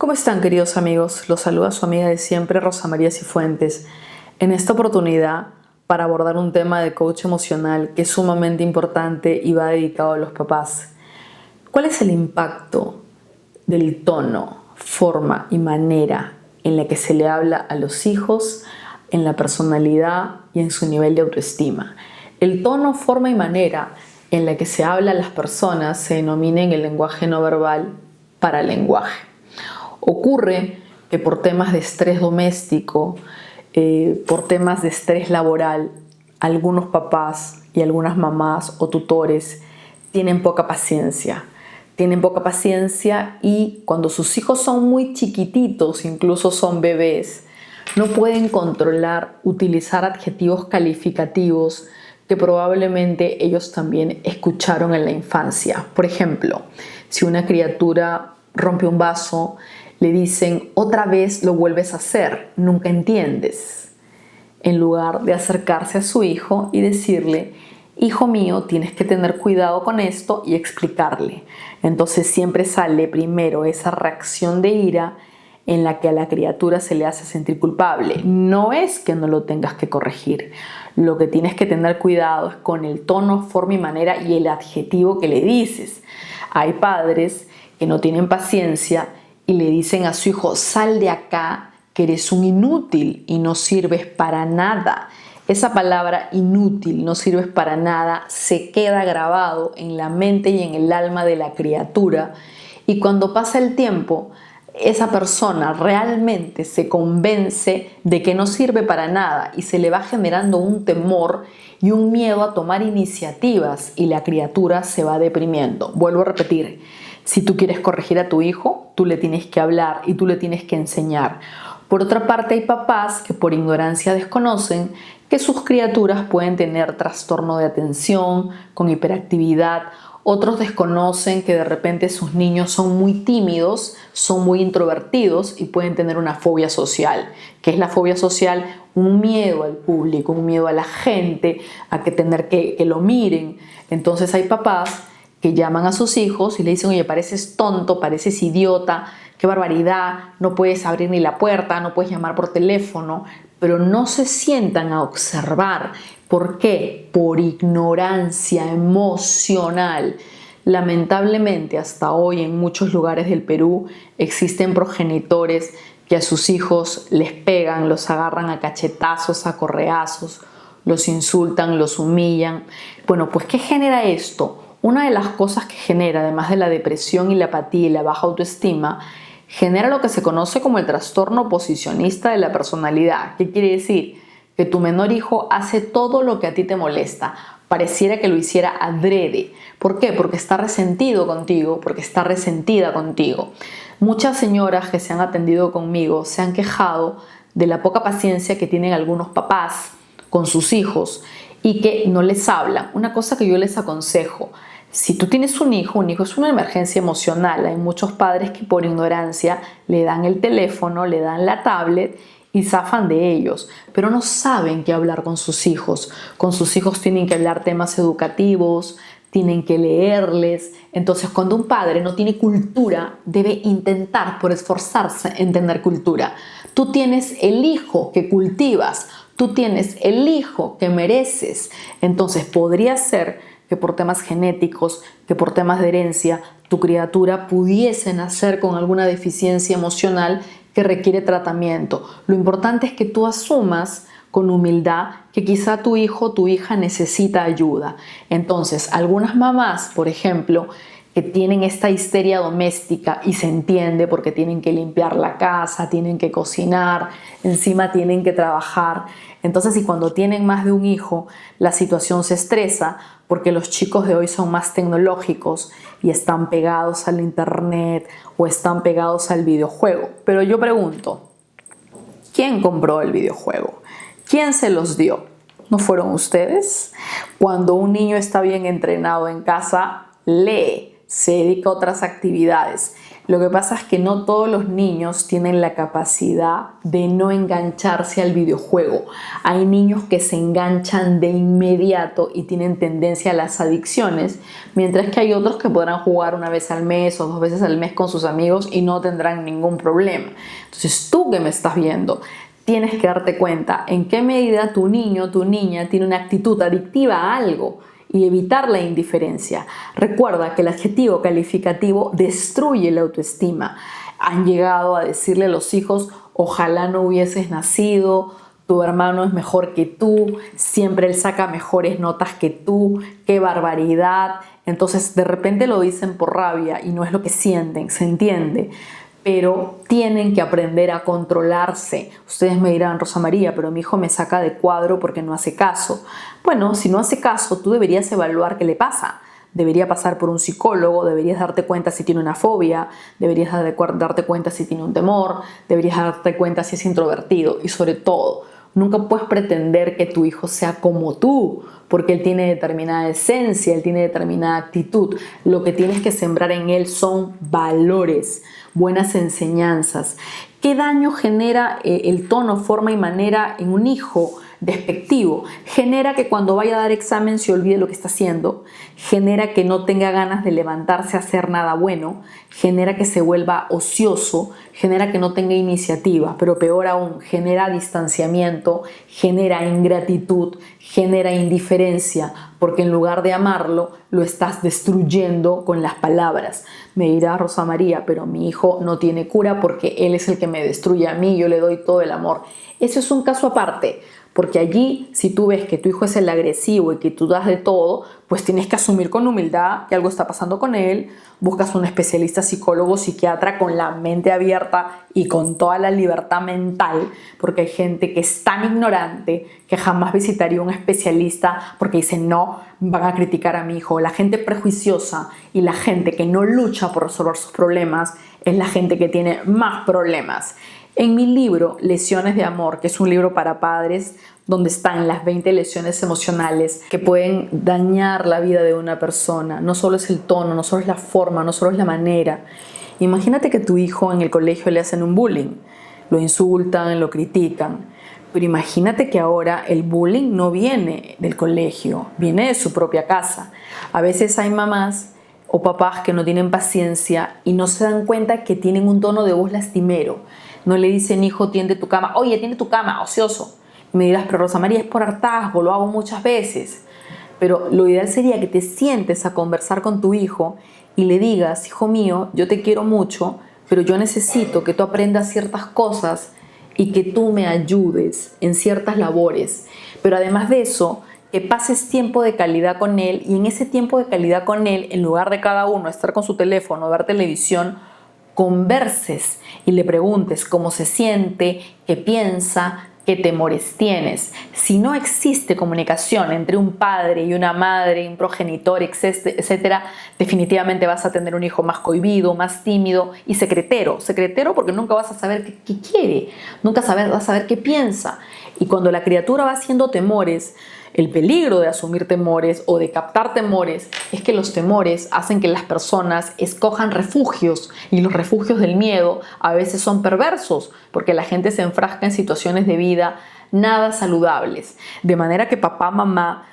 ¿Cómo están, queridos amigos? Los saluda su amiga de siempre, Rosa María Cifuentes. En esta oportunidad, para abordar un tema de coach emocional que es sumamente importante y va dedicado a los papás. ¿Cuál es el impacto del tono, forma y manera en la que se le habla a los hijos, en la personalidad y en su nivel de autoestima? El tono, forma y manera en la que se habla a las personas se denomina en el lenguaje no verbal paralenguaje. Ocurre que por temas de estrés doméstico, por temas de estrés laboral, algunos papás y algunas mamás o tutores tienen poca paciencia. Tienen poca paciencia y cuando sus hijos son muy chiquititos, incluso son bebés, no pueden controlar utilizar adjetivos calificativos que probablemente ellos también escucharon en la infancia. Por ejemplo, si una criatura rompe un vaso, le dicen: otra vez lo vuelves a hacer, nunca entiendes. En lugar de acercarse a su hijo y decirle: hijo mío, tienes que tener cuidado con esto, y explicarle. Entonces siempre sale primero esa reacción de ira en la que a la criatura se le hace sentir culpable. No es que no lo tengas que corregir. Lo que tienes que tener cuidado es con el tono, forma y manera y el adjetivo que le dices. Hay padres que no tienen paciencia y le dicen a su hijo: sal de acá, que eres un inútil y no sirves para nada. Esa palabra inútil, no sirves para nada, se queda grabado en la mente y en el alma de la criatura. Y cuando pasa el tiempo, esa persona realmente se convence de que no sirve para nada y se le va generando un temor y un miedo a tomar iniciativas y la criatura se va deprimiendo. Vuelvo a repetir, si tú quieres corregir a tu hijo, tú le tienes que hablar y tú le tienes que enseñar. Por otra parte, hay papás que por ignorancia desconocen que sus criaturas pueden tener trastorno de atención, con hiperactividad. Otros desconocen que de repente sus niños son muy tímidos, son muy introvertidos y pueden tener una fobia social. ¿Qué es la fobia social? Un miedo al público, un miedo a la gente, a que tener que lo miren. Entonces hay papás que llaman a sus hijos y le dicen: oye, pareces tonto, pareces idiota, qué barbaridad, no puedes abrir ni la puerta, no puedes llamar por teléfono, pero no se sientan a observar. ¿Por qué? Por ignorancia emocional. Lamentablemente, hasta hoy en muchos lugares del Perú existen progenitores que a sus hijos les pegan, los agarran a cachetazos, a correazos, los insultan, los humillan. Bueno, pues ¿qué genera esto? Una de las cosas que genera, además de la depresión y la apatía y la baja autoestima, genera lo que se conoce como el trastorno oposicionista de la personalidad. ¿Qué quiere decir? Que tu menor hijo hace todo lo que a ti te molesta. Pareciera que lo hiciera adrede. ¿Por qué? Porque está resentido contigo, porque está resentida contigo. Muchas señoras que se han atendido conmigo se han quejado de la poca paciencia que tienen algunos papás con sus hijos y que no les hablan. Una cosa que yo les aconsejo: si tú tienes un hijo es una emergencia emocional. Hay muchos padres que por ignorancia le dan el teléfono, le dan la tablet y zafan de ellos, pero no saben qué hablar con sus hijos. Con sus hijos tienen que hablar temas educativos, tienen que leerles. Entonces, cuando un padre no tiene cultura, debe intentar por esforzarse en tener cultura. Tú tienes el hijo que cultivas, tú tienes el hijo que mereces. Entonces, podría ser que por temas genéticos, que por temas de herencia, tu criatura pudiese nacer con alguna deficiencia emocional que requiere tratamiento. Lo importante es que tú asumas con humildad que quizá tu hijo o tu hija necesita ayuda. Entonces, algunas mamás, por ejemplo, que tienen esta histeria doméstica, y se entiende porque tienen que limpiar la casa, tienen que cocinar, encima tienen que trabajar. Entonces, y cuando tienen más de un hijo, la situación se estresa porque los chicos de hoy son más tecnológicos y están pegados al internet o están pegados al videojuego. Pero yo pregunto, ¿quién compró el videojuego? ¿Quién se los dio? ¿No fueron ustedes? Cuando un niño está bien entrenado en casa, lee, se dedica a otras actividades. Lo que pasa es que no todos los niños tienen la capacidad de no engancharse al videojuego. Hay niños que se enganchan de inmediato y tienen tendencia a las adicciones, mientras que hay otros que podrán jugar una vez al mes o 2 veces al mes con sus amigos y no tendrán ningún problema. Entonces, tú que me estás viendo, tienes que darte cuenta en qué medida tu niño o tu niña tiene una actitud adictiva a algo y evitar la indiferencia. Recuerda que el adjetivo calificativo destruye la autoestima. Han llegado a decirle a los hijos: ojalá no hubieses nacido, tu hermano es mejor que tú, siempre él saca mejores notas que tú, qué barbaridad. Entonces de repente lo dicen por rabia y no es lo que sienten, se entiende. Pero tienen que aprender a controlarse. Ustedes me dirán: Rosa María, pero mi hijo me saca de cuadro porque no hace caso. Bueno, si no hace caso, tú deberías evaluar qué le pasa. Debería pasar por un psicólogo, deberías darte cuenta si tiene una fobia, deberías darte cuenta si tiene un temor, deberías darte cuenta si es introvertido y sobre todo, nunca puedes pretender que tu hijo sea como tú, porque él tiene determinada esencia, él tiene determinada actitud. Lo que tienes que sembrar en él son valores, buenas enseñanzas. ¿Qué daño genera el tono, forma y manera en un hijo despectivo? Genera que cuando vaya a dar examen se olvide lo que está haciendo, genera que no tenga ganas de levantarse a hacer nada bueno, genera que se vuelva ocioso, genera que no tenga iniciativa, pero peor aún, genera distanciamiento, genera ingratitud, genera indiferencia, porque en lugar de amarlo, lo estás destruyendo con las palabras. Me dirá Rosa María, pero mi hijo no tiene cura porque él es el que me destruye a mí, yo le doy todo el amor. Eso es un caso aparte. Porque allí, si tú ves que tu hijo es el agresivo y que tú das de todo, pues tienes que asumir con humildad que algo está pasando con él, buscas un especialista psicólogo, psiquiatra con la mente abierta y con toda la libertad mental, porque hay gente que es tan ignorante que jamás visitaría un especialista porque dice: no, van a criticar a mi hijo. La gente prejuiciosa y la gente que no lucha por resolver sus problemas es la gente que tiene más problemas. En mi libro, Lesiones de Amor, que es un libro para padres, donde están las 20 lesiones emocionales que pueden dañar la vida de una persona. No solo es el tono, no solo es la forma, no solo es la manera. Imagínate que tu hijo en el colegio le hacen un bullying, lo insultan, lo critican. Pero imagínate que ahora el bullying no viene del colegio, viene de su propia casa. A veces hay mamás o papás que no tienen paciencia y no se dan cuenta que tienen un tono de voz lastimero. No le dicen: hijo, tiende tu cama. Oye, tiende tu cama, ocioso. Y me dirás: pero Rosa María, es por hartazgo, lo hago muchas veces. Pero lo ideal sería que te sientes a conversar con tu hijo y le digas: hijo mío, yo te quiero mucho, pero yo necesito que tú aprendas ciertas cosas y que tú me ayudes en ciertas labores. Pero además de eso, que pases tiempo de calidad con él, y en ese tiempo de calidad con él, en lugar de cada uno estar con su teléfono, ver televisión, converses y le preguntes cómo se siente, qué piensa, qué temores tienes. Si no existe comunicación entre un padre y una madre, un progenitor, etcétera, definitivamente vas a tener un hijo más cohibido, más tímido y secretero. Secretero porque nunca vas a saber qué quiere, nunca vas a saber qué piensa. Y cuando la criatura va haciendo temores, el peligro de asumir temores o de captar temores es que los temores hacen que las personas escojan refugios, y los refugios del miedo a veces son perversos porque la gente se enfrasca en situaciones de vida nada saludables. De manera que papá, mamá,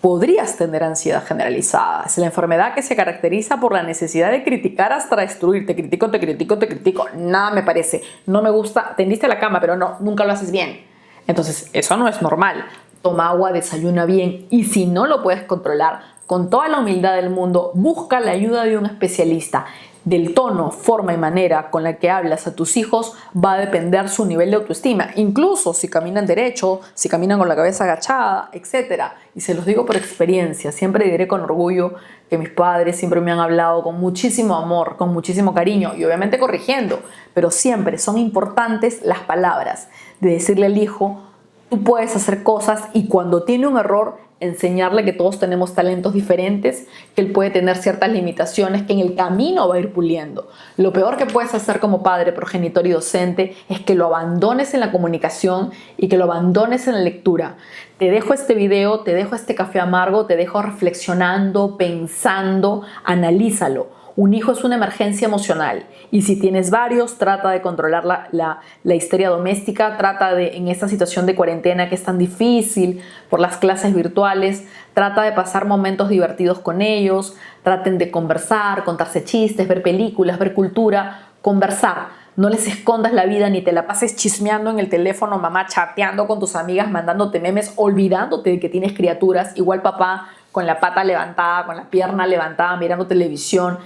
podrías tener ansiedad generalizada. Es la enfermedad que se caracteriza por la necesidad de criticar hasta destruir. Te critico, te critico, te critico. Nada me parece. No me gusta. Tendiste la cama, pero no, nunca lo haces bien. Entonces, eso no es normal. Toma agua, desayuna bien, y si no lo puedes controlar, con toda la humildad del mundo, busca la ayuda de un especialista. Del tono, forma y manera con la que hablas a tus hijos va a depender su nivel de autoestima, incluso si caminan derecho, si caminan con la cabeza agachada, etc. Y se los digo por experiencia, siempre diré con orgullo que mis padres siempre me han hablado con muchísimo amor, con muchísimo cariño y obviamente corrigiendo, pero siempre son importantes las palabras de decirle al hijo: tú puedes hacer cosas, y cuando tiene un error, enseñarle que todos tenemos talentos diferentes, que él puede tener ciertas limitaciones que en el camino va a ir puliendo. Lo peor que puedes hacer como padre, progenitor y docente es que lo abandones en la comunicación y que lo abandones en la lectura. Te dejo este video, te dejo este café amargo, te dejo reflexionando, pensando, analízalo. Un hijo es una emergencia emocional y si tienes varios, trata de controlar la histeria doméstica, trata de, en esta situación de cuarentena que es tan difícil por las clases virtuales, trata de pasar momentos divertidos con ellos, traten de conversar, contarse chistes, ver películas, ver cultura, conversar. No les escondas la vida ni te la pases chismeando en el teléfono, mamá, chateando con tus amigas, mandándote memes, olvidándote de que tienes criaturas. Igual papá con la pata levantada, con la pierna levantada, mirando televisión,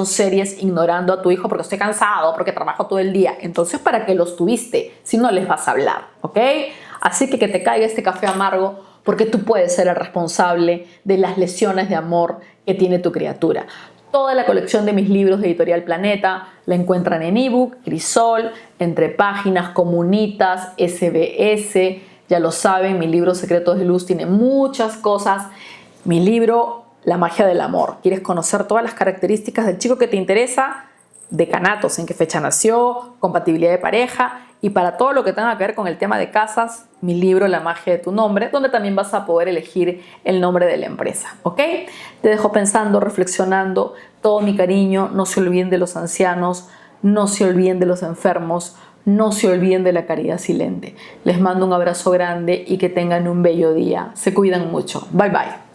series, ignorando a tu hijo porque estoy cansado, porque trabajo todo el día. Entonces, ¿para qué los tuviste si no les vas a hablar? ¿Ok? Así que te caiga este café amargo porque tú puedes ser el responsable de las lesiones de amor que tiene tu criatura. Toda la colección de mis libros de Editorial Planeta la encuentran en ebook, Crisol, Entre Páginas, Comunitas, SBS. Ya lo saben, mi libro Secretos de Luz tiene muchas cosas. Mi libro La Magia del Amor. ¿Quieres conocer todas las características del chico que te interesa? Decanatos, en qué fecha nació, compatibilidad de pareja y para todo lo que tenga que ver con el tema de casas, mi libro La Magia de tu Nombre, donde también vas a poder elegir el nombre de la empresa, ¿ok? Te dejo pensando, reflexionando, todo mi cariño, no se olviden de los ancianos, no se olviden de los enfermos, no se olviden de la caridad silente. Les mando un abrazo grande y que tengan un bello día. Se cuidan mucho. Bye bye.